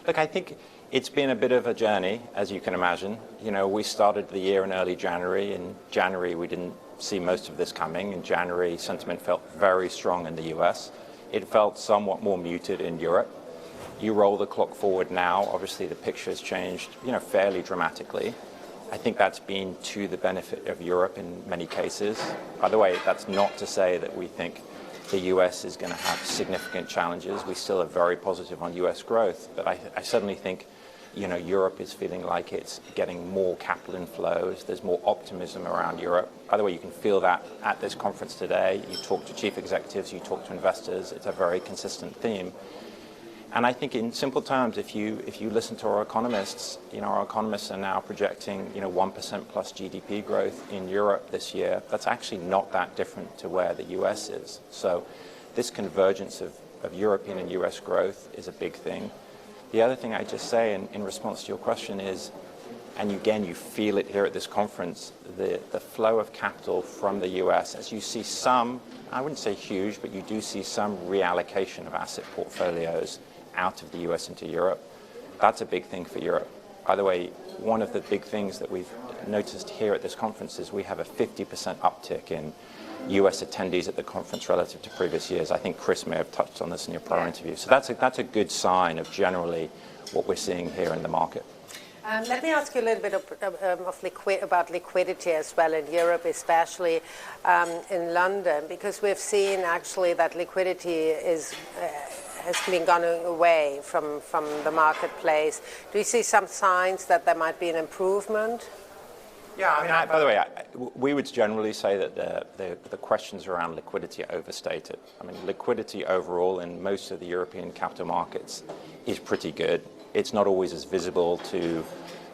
Look, I think it's been a bit of a journey, as you can imagine. You know, we started the year in early January. In January, we didn't see most of this coming. In January, sentiment felt very strong in the US. It felt somewhat more muted in Europe. You roll the clock forward now, obviously the picture has changed, fairly dramatically. I think that's been to the benefit of Europe in many cases. By the way, that's not to say that we think the US is going to have significant challenges. We still are very positive on US growth, but I certainly think, Europe is feeling like it's getting more capital inflows. There's more optimism around Europe. By the way, you can feel that at this conference today. You talk to chief executives, you talk to investors. It's a very consistent theme. And I think in simple terms, if you listen to our economists, our economists are now projecting, 1% plus GDP growth in Europe this year. That's actually not that different to where the US is. So this convergence of European and US growth is a big thing. The other thing I just say in response to your question is, and again, you feel it here at this conference, the flow of capital from the US, as you see some, I wouldn't say huge, but you do see some reallocation of asset portfolios out of the US into Europe. That's a big thing for Europe. By the way, one of the big things that we've noticed here at this conference is we have a 50% uptick in US attendees at the conference relative to previous years. I think Chris may have touched on this in your prior interview. So that's a good sign of generally what we're seeing here in the market. Let me ask you a little bit about liquidity as well in Europe, especially in London, because we've seen actually that liquidity has been gone away from the marketplace. Do you see some signs that there might be an improvement? Yeah, I mean, by the way, we would generally say that the questions around liquidity are overstated. I mean, liquidity overall in most of the European capital markets is pretty good. It's not always as visible to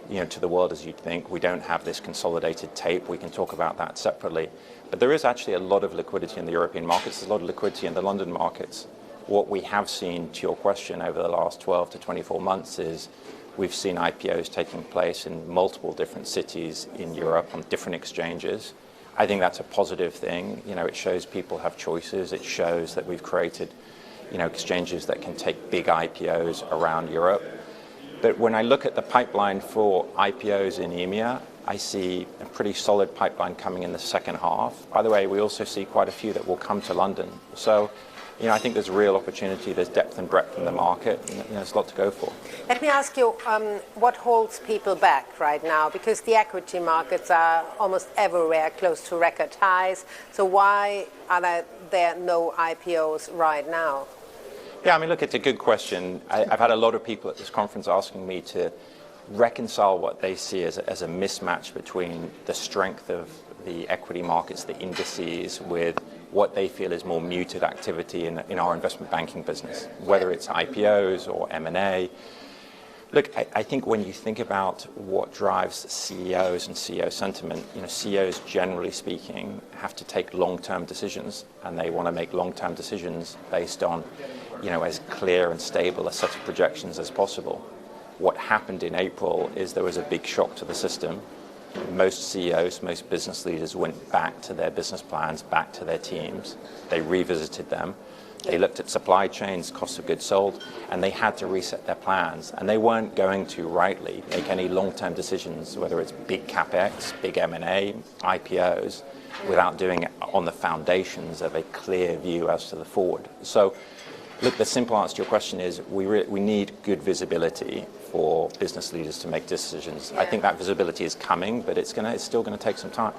the world as you'd think. We don't have this consolidated tape. We can talk about that separately. But there is actually a lot of liquidity in the European markets. There's a lot of liquidity in the London markets. What we have seen, to your question, over the last 12 to 24 months is we've seen IPOs taking place in multiple different cities in Europe on different exchanges. I think that's a positive thing. It shows people have choices. It shows that we've created, exchanges that can take big IPOs around Europe. But when I look at the pipeline for IPOs in EMEA, I see a pretty solid pipeline coming in the second half. By the way, we also see quite a few that will come to London. So, I think there's real opportunity. There's depth and breadth in the market. And, there's a lot to go for. Let me ask you, what holds people back right now? Because the equity markets are almost everywhere close to record highs. So why are there no IPOs right now? Yeah, I mean, look, it's a good question. I've had a lot of people at this conference asking me to reconcile what they see as a mismatch between the strength of the equity markets, the indices, with what they feel is more muted activity in our investment banking business, whether it's IPOs or M&A. Look, I think when you think about what drives CEOs and CEO sentiment, CEOs, generally speaking, have to take long-term decisions, and they want to make long-term decisions based on, as clear and stable a set of projections as possible. What happened in April is there was a big shock to the system. Most CEOs, most business leaders went back to their business plans, back to their teams. They revisited them. They looked at supply chains, cost of goods sold, and they had to reset their plans. And they weren't going to rightly make any long-term decisions, whether it's big CapEx, big M&A, IPOs, without doing it on the foundations of a clear view as to the forward. So, look, the simple answer to your question is we need good visibility for business leaders to make decisions. I think that visibility is coming, but it's still going to take some time.